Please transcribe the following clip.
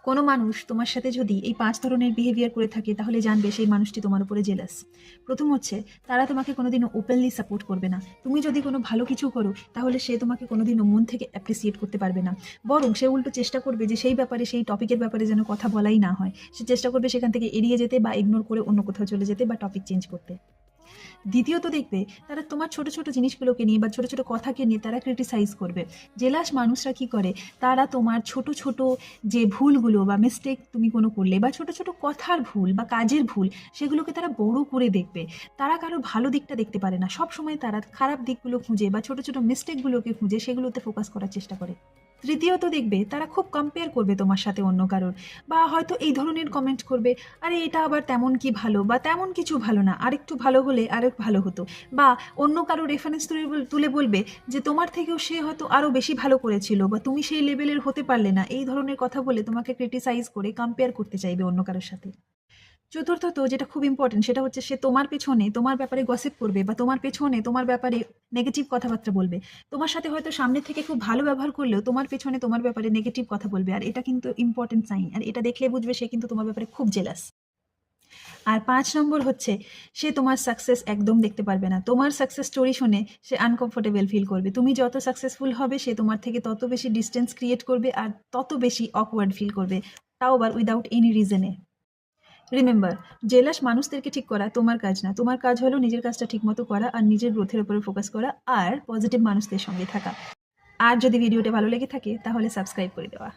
কোনো মানুষ তোমার সাথে যদি এই ৫ ধরনের বিহেভিয়ার করে থাকে তাহলে জানবে সেই মানুষটি তোমার উপরে জেলাস। প্রথম হচ্ছে, তারা তোমাকে কোনোদিনও ওপেনলি সাপোর্ট করবে না। তুমি যদি কোনো ভালো কিছু করো তাহলে সে তোমাকে কোনোদিনও মন থেকে অ্যাপ্রিসিয়েট করতে পারবে না। বরং সে উল্টো চেষ্টা করবে যে সেই ব্যাপারে, সেই টপিকের ব্যাপারে যেন কথা বলাই না হয়। সে চেষ্টা করবে সেখান থেকে এড়িয়ে যেতে বা ইগনোর করে অন্য কোথাও চলে যেতে বা টপিক চেঞ্জ করতে। দ্বিতীয়ত দেখবে, তারা তোমার ছোট ছোট জিনিসগুলোকে নিয়ে বা ছোট ছোট কথাকে নিয়ে তারা ক্রিটিসাইজ করবে। জেলাস মানুষরা কি করে, তারা তোমার ছোট ছোট যে ভুলগুলো বা মিস্টেক তুমি কোনো করলে বা ছোট ছোট কথার ভুল বা কাজের ভুল, সেগুলোকে তারা বড় করে দেখবে। তারা কারো ভালো দিকটা দেখতে পারে না, সব সময় তারা খারাপ দিকগুলো খুঁজে বা ছোট ছোট মিস্টেকগুলোকে খুঁজে সেগুলোতে ফোকাস করার চেষ্টা করে। তৃতীয়ত দেখবে, তারা খুব কম্পেয়ার করবে তোমার সাথে অন্য কারোর, বা হয়তো এই ধরনের কমেন্ট করবে, আরে এটা আবার তেমন কি ভালো বা তেমন কিছু ভালো না, আরেকটু ভালো হলে আরেক ভালো হতো। বা অন্য কারো রেফারেন্স তুলে বলবে যে তোমার থেকেও সে হয়তো আরও বেশি ভালো করেছিল বা তুমি সেই লেভেলের হতে পারলে না। এই ধরনের কথা বলে তোমাকে ক্রিটিসাইজ করে কম্পেয়ার করতে চাইবে অন্য কারোর সাথে। চতুর্থত যেটা খুব ইম্পর্টেন্ট, সেটা হচ্ছে সে তোমার পেছনে তোমার ব্যাপারে গসিপ করবে বা তোমার পেছনে তোমার ব্যাপারে নেগেটিভ কথাবার্তা বলবে। তোমার সাথে হয়তো সামনে থেকে খুব ভালো ব্যবহার করলেও তোমার পেছনে তোমার ব্যাপারে নেগেটিভ কথা বলবে, আর এটা কিন্তু ইম্পর্টেন্ট সাইন, আর এটা দেখলে বুঝবে সে কিন্তু তোমার ব্যাপারে খুব জেলাস। আর ৫ নম্বর হচ্ছে, সে তোমার সাকসেস একদম দেখতে পারবে না। তোমার সাকসেস স্টোরি শুনে সে আনকমফোর্টেবল ফিল করবে। তুমি যত সাকসেসফুল হবে সে তোমার থেকে তত বেশি ডিস্টেন্স ক্রিয়েট করবে আর তত বেশি অকওয়ার্ড ফিল করবে, তাও আবার উইদাউট এনি রিজনে। রিমেম্বার, জেলাস মানুষদেরকে ঠিক করা তোমার কাজ না। তোমার কাজ হলো নিজের কাজটা ঠিকমতো করা আর নিজের গ্রোথের উপরে ফোকাস করা আর পজিটিভ মানুষদের সঙ্গে থাকা। আর যদি ভিডিওটা ভালো লেগে থাকে তাহলে সাবস্ক্রাইব করে দেওয়া।